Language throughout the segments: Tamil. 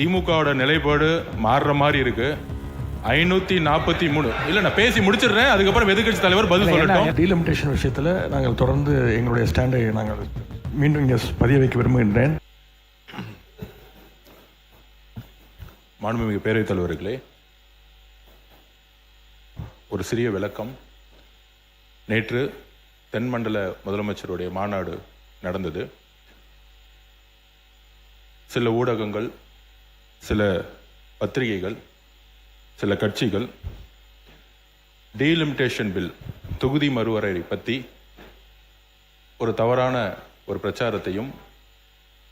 திமுகவோட நிலைப்பாடு மாறுற மாதிரி இருக்கு. 543 இல்ல, நான் பேசி முடிச்சிடுறேன், அதுக்கப்புறம் எதிர்க்கட்சி தலைவர் பதில் சொல்லட்டும். டீலிமிட்டேஷன் விஷயத்தில் நாங்கள் தொடர்ந்து எங்களுடைய ஸ்டாண்டை நாங்கள் மீண்டும் இங்கே பதிய வைக்க விரும்புகின்றேன். மாண்புமிகு பேரவைத் தலைவர்களே, ஒரு சிறிய விளக்கம். நேற்று தென்மண்டல முதலமைச்சருடைய மாநாடு நடந்தது. சில ஊடகங்கள், சில பத்திரிகைகள், சில கட்சிகள் டீலிமிட்டேஷன் பில், தொகுதி மறுவரையறை பற்றி ஒரு தவறான ஒரு பிரச்சாரத்தையும்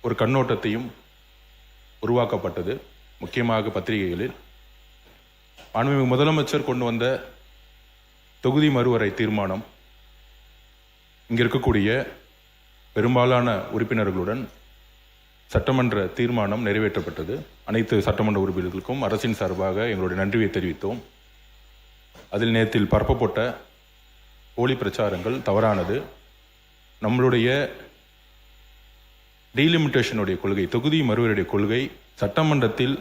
ஒரு கண்ணோட்டத்தையும் உருவாக்கப்பட்டது. முக்கியமாக பத்திரிகைகளில் மாண்புமிகு முதலமைச்சர் கொண்டு வந்த தொகுதி மறுவரை தீர்மானம் இங்க இருக்கக்கூடிய பெரும்பாலான உறுப்பினர்களுடன் சட்டமன்ற தீர்மானம் நிறைவேற்றப்பட்டது. அனைத்து சட்டமன்ற உறுப்பினர்களுக்கும் அரசின் சார்பாக எங்களுடைய நன்றியை தெரிவித்தோம். அதில் நேரத்தில் பரப்பப்பட்ட போலி பிரச்சாரங்கள் தவறானது. நம்மளுடைய டீலிமிட்டேஷனுடைய கொள்கை, தொகுதி மறுவரையுடைய கொள்கை சட்டமன்றத்தில்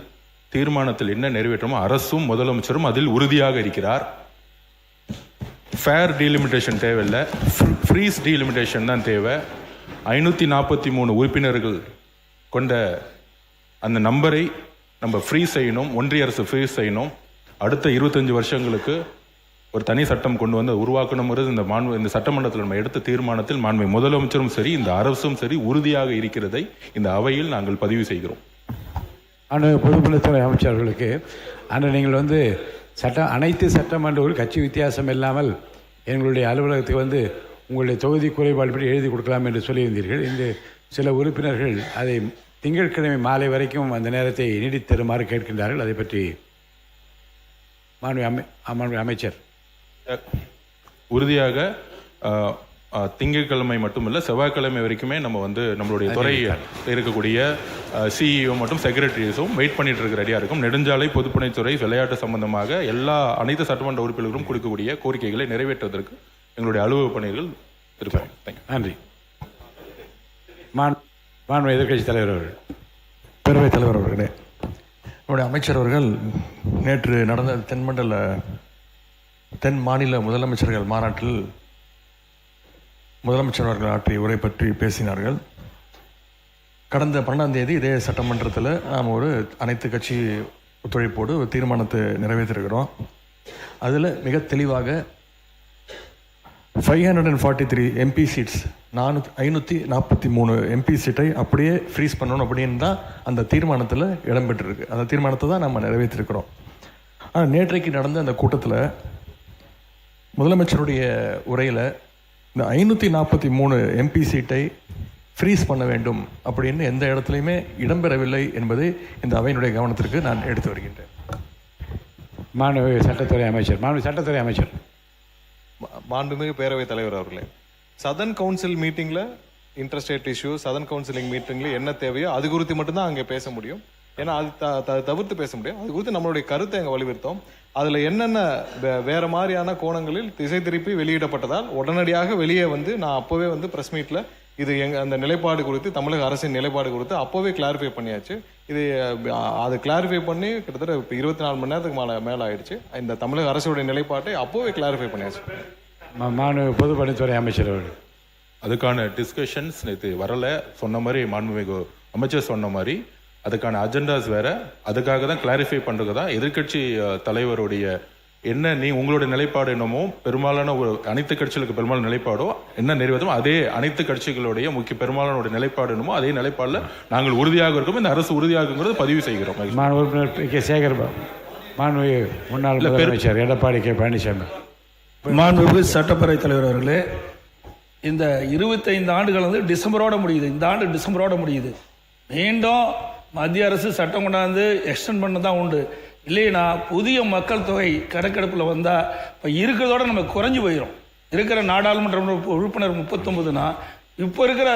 தீர்மானத்தில் என்ன நிறைவேற்றமோ அரசும் முதலமைச்சரும் அதில் உறுதியாக இருக்கிறார். ஃபேர் டீலிமிட்டேஷன் தேவையில்லை, ஃப்ரீஸ் டீலிமிட்டேஷன் தான் தேவை. 543 உறுப்பினர்கள் கொண்ட அந்த நம்பரை நம்ம ஃப்ரீஸ் செய்யணும், ஒன்றிய அரசு ஃப்ரீஸ் செய்யணும். அடுத்த 25 வருஷங்களுக்கு ஒரு தனி சட்டம் கொண்டு வந்து உருவாக்கணுங்கிறது இந்த சட்டமன்றத்தில் நம்ம எடுத்த தீர்மானத்தில் மாண்பு முதலமைச்சரும் சரி, இந்த அரசும் சரி உறுதியாக இருக்கிறதை இந்த அவையில் நாங்கள் பதிவு செய்கிறோம். பொதுப்பணித்துறை அமைச்சர்களுக்கு நீங்கள் அனைத்து சட்டமன்றங்களும் கட்சி வித்தியாசம் இல்லாமல் எங்களுடைய அலுவலகத்துக்கு உங்களுடைய தொகுதி குறைபாடு பற்றி எழுதி கொடுக்கலாம் என்று சொல்லியிருந்தீர்கள். இந்த சில உறுப்பினர்கள் அதை திங்கட்கிழமை மாலை வரைக்கும் அந்த நேரத்தை நீடித்து தருமாறு கேட்கின்றார்கள். அதை பற்றி மாண்புமிகு அமைச்சர் உறுதியாக திங்கட்கிழமை மட்டுமல்ல, செவ்வாய்க்கிழமை வரைக்குமே நம்ம நம்மளுடைய துறை இருக்கக்கூடிய சிஇஓ மற்றும் செக்ரட்டரிஸும் வெயிட் பண்ணிட்டு இருக்க ரெடியாக இருக்கும். நெடுஞ்சாலை, பொதுப்பணித்துறை, விளையாட்டு சம்பந்தமாக அனைத்து சட்டமன்ற உறுப்பினர்களும் கொடுக்கக்கூடிய கோரிக்கைகளை நிறைவேற்றுவதற்கு எங்களுடைய அலுவலக பணிகள் இருப்பாங்க. நன்றி. மாண்புமிகு எதிர்க்கட்சி தலைவர் அவர்கள். பேரவைத் தலைவர் அவர்களே, நம்முடைய அமைச்சர் அவர்கள் நேற்று நடந்த தென் மாநில முதலமைச்சர்கள் மாநாட்டில் முதலமைச்சர் அவர்கள் ஆற்றிய உரை பற்றி பேசினார்கள். கடந்த 12ஆம் தேதி இதே சட்டமன்றத்தில் நாம் ஒரு அனைத்து கட்சி ஒத்துழைப்போடு ஒரு தீர்மானத்தை நிறைவேற்றிருக்கிறோம். அதில் மிக தெளிவாக 543 எம்பி சீட்ஸ், 543 எம்பி சீட்டை அப்படியே ஃப்ரீஸ் பண்ணணும் அப்படின்னு தான் அந்த தீர்மானத்தில் இடம்பெற்றிருக்கு. அந்த தீர்மானத்தை தான் நம்ம நிறைவேற்றிருக்கிறோம். ஆனால் நேற்றைக்கு நடந்த அந்த கூட்டத்தில் முதலமைச்சருடைய உரையில் இந்த 543 எம்பி சீட்டை ஃப்ரீஸ் பண்ண வேண்டும் அப்படின்னு எந்த இடத்துலையுமே இடம்பெறவில்லை என்பதை இந்த அவையினுடைய கவனத்திற்கு நான் எடுத்து வருகின்றேன். மாண்புமிகு சட்டத்துறை அமைச்சர். மாண்புமிகு பேரவைத் தலைவர் அவர்களே, சதர்ன் கவுன்சில் மீட்டிங்கில் இன்டர்ஸ்டேட் இஷ்யூ, சதர்ன் கவுன்சிலிங் மீட்டிங்கில் என்ன தேவையோ அது குறித்து மட்டும்தான் அங்கே பேச முடியும். ஏன்னா அது தவிர்த்து பேச முடியும். அது குறித்து நம்மளுடைய கருத்தை அங்கே வலியுறுத்தோம். அதில் என்னென்ன வேறு மாதிரியான கோணங்களில் திசை திருப்பி வெளியிடப்பட்டதால் உடனடியாக வெளியே நான் அப்போவே ப்ரெஸ் மீட்டில் இது அந்த நிலைப்பாடு குறித்து, தமிழக அரசின் நிலைப்பாடு குறித்து அப்போவே கிளாரிஃபை பண்ணியாச்சு. இது அது கிளாரிஃபை பண்ணி கிட்டத்தட்ட இப்போ 24 மணி நேரத்துக்கு மேலே ஆயிடுச்சு. இந்த தமிழக அரசுடைய நிலைப்பாட்டை அப்போவே கிளாரிஃபை பண்ணியாச்சு. மாண்புமிகு பொதுப்பணித்துறை அமைச்சர் அவர்கள். அதுக்கான டிஸ்கஷன்ஸ் நேற்று வரல. சொன்ன மாதிரி மாண்புமிகு அமைச்சர் சொன்ன மாதிரி அதுக்கான அஜெண்டாஸ் வேற. அதுக்காக தான் கிளாரிஃபை பண்ணுறது தான் எதிர்கட்சி தலைவருடைய உங்களுடைய நிலைப்பாடு என்னமோ, பெரும்பாலான அனைத்து கட்சிகளுக்கு பெரும்பாலான நிலைப்பாடோ என்ன நிறைவேற்றமோ அதே அனைத்து கட்சிகளுடைய பெரும்பாலான நிலைப்பாடு என்னமோ அதே நிலைப்பாடில் நாங்கள் உறுதியாக இருக்கோம். இந்த அரசு உறுதியாகுங்கிறது பதிவு செய்கிறோம். உறுப்பினர் சேகர்பாபு. மாண்புமிகு முன்னாள் முதலமைச்சர் எடப்பாடி கே பழனிசாமி. மாண்புமிகு சட்டப்பேரவைத் தலைவர் அவர்களே, இந்த 25 ஆண்டுகள் டிசம்பரோட முடியுது. இந்த ஆண்டு டிசம்பரோட முடியுது. மீண்டும் மத்திய அரசு சட்டம் கொண்டாந்து எக்ஸ்டெண்ட் பண்ண தான் உண்டு. இல்லைன்னா புதிய மக்கள் தொகை கணக்கெடுப்பில் வந்தால் இப்போ இருக்கிறதோட நம்ம குறைஞ்சி போயிடும். இருக்கிற நாடாளுமன்ற உறுப்பினர் 39னா இப்போ இருக்கிற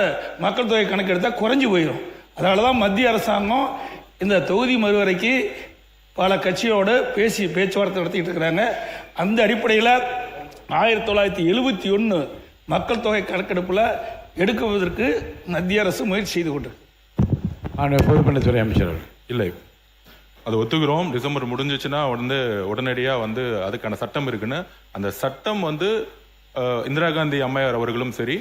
மக்கள் தொகை கணக்கெடுத்தால் குறைஞ்சி போயிடும். அதனால தான் மத்திய அரசாங்கம் இந்த தொகுதி மறுவரைக்கு பல கட்சியோடு பேச்சுவார்த்தை நடத்திக்கிட்டு இருக்கிறாங்க. அந்த அடிப்படையில் 1971 மக்கள் தொகை கணக்கெடுப்பில் எடுக்குவதற்கு மத்திய அரசு முயற்சி செய்து கொண்டு பொதுப்பணித்துறை அமைச்சர் இல்லை அதை ஒத்துக்கிறோம். டிசம்பர் முடிஞ்சிச்சுன்னா வந்து உடனடியாக வந்து அதுக்கான சட்டம் இருக்குன்னு. அந்த சட்டம் வந்து இந்திரா காந்தி அம்மையார் அவர்களும் சரி,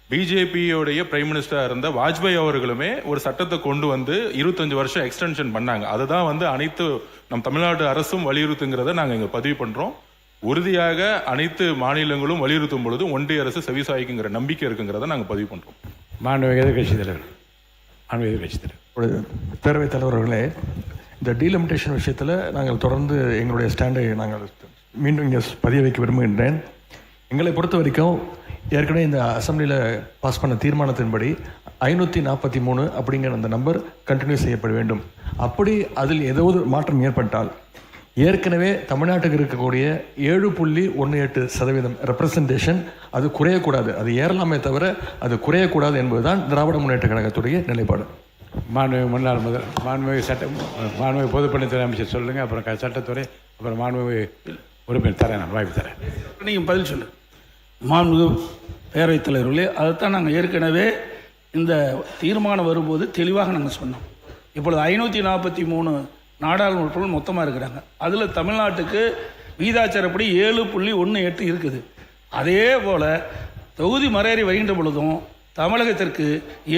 பிஜேபியோடைய பிரைம் மினிஸ்டராக இருந்த வாஜ்பாய் அவர்களுமே ஒரு சட்டத்தை கொண்டு வந்து 25 வருஷம் எக்ஸ்டென்ஷன் பண்ணாங்க. அதுதான் வந்து அனைத்து நம் தமிழ்நாடு அரசும் வலியுறுத்துங்கிறத நாங்கள் இங்கே பதிவு பண்ணுறோம். உறுதியாக அனைத்து மாநிலங்களும் வலியுறுத்தும் பொழுது ஒன்றிய அரசு செவிசாய்க்குங்கிற நம்பிக்கை இருக்குங்கிறத நாங்கள் பதிவு பண்ணுறோம். மாண்புமிகு எதிர்க்கட்சி தலைவர். மாண்புமிகு எதிர்க்கட்சி தலைவர். பேரவைத் தலைவர்களே, இந்த டீலிமிட்டேஷன் விஷயத்தில் நாங்கள் தொடர்ந்து எங்களுடைய ஸ்டாண்டை நாங்கள் மீண்டும் இங்கே பதிய வைக்க விரும்புகின்றேன். எங்களை பொறுத்த வரைக்கும் ஏற்கனவே இந்த அசெம்பிளியில் பாஸ் பண்ண தீர்மானத்தின்படி 543 அப்படிங்கிற அந்த நம்பர் கண்டினியூ செய்யப்பட வேண்டும். அப்படி அதில் ஏதாவது மாற்றம் ஏற்பட்டால் ஏற்கனவே தமிழ்நாட்டுக்கு இருக்கக்கூடிய 7.18% ரெப்ரசன்டேஷன் அது குறையக்கூடாது, அது ஏறலாமே தவிர அது குறையக்கூடாது என்பதுதான் திராவிட முன்னேற்ற கழகத்துடைய நிலைப்பாடு. மாண்புமிகு முன்னாள் மாண்புமிகு பொதுப்பணித்துறை அமைச்சர் சொல்லுங்கள், அப்புறம் சட்டத்துறை, அப்புறம் மாண்புமிகு உறுப்பினர் தரேன், நான் வாய்ப்பு தரேன். நீங்கள் பதில் சொல்லு. மாண்புமிகு பேரவைத் தலைவர்களே, அதைத்தான் நாங்கள் ஏற்கனவே இந்த தீர்மானம் வரும்போது தெளிவாக நாங்கள் சொன்னோம். இப்பொழுது 543 நாடாளுமன்ற உறுப்பினர்கள் மொத்தமாக இருக்கிறாங்க. அதில் தமிழ்நாட்டுக்கு வீதாச்சாரப்படி 7.18 இருக்குது. அதே போல் தொகுதி மறையறை வருகின்ற பொழுதும் தமிழகத்திற்கு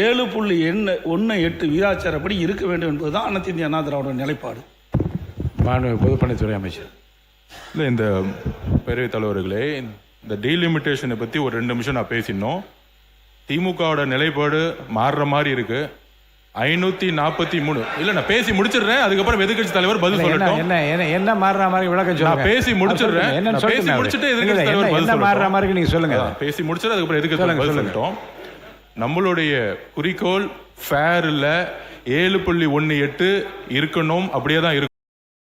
7.18 வீதாச்சாரப்படி இருக்க வேண்டும் என்பதுதான் அனைத்து இந்திய அண்ணா திராவிட நிலைப்பாடு. மாண்புமிகு பொதுப்பணித்துறை அமைச்சர். இல்லை, இந்த பேரவைத் தலைவர்களே, இந்த டீலிமிட்டேஷனை பற்றி ஒரு 2 நிமிஷம் நான் பேசினோம். திமுகவோட நிலைப்பாடு மாறுற மாதிரி இருக்கு. 543 இல்ல, நான் பேசி முடிச்சிடுறேன், அதுக்கப்புறம் எதிர்க்கட்சி தலைவர் பதில் சொல்லட்டும். என்ன மாறுற மாதிரி விளக்கம் சொல்லுங்க. நான் பேசி முடிச்சிடுறேன், பேசி முடிச்சிட்டு எதிர்க்கட்சி தலைவர் பதில் சொல்லட்டும். மாறுற மாதிரி நீங்க சொல்லுங்க. பேசி முடிச்சிட்டு அதுக்கப்புறம் எதிர்க்கட்சி தலைவர் பதில் சொல்லட்டும். நம்மளுடைய குறிக்கோள் ஃபேர் இல்ல, 7.18 இருக்கணும், அப்படியே தான் இருக்கும்.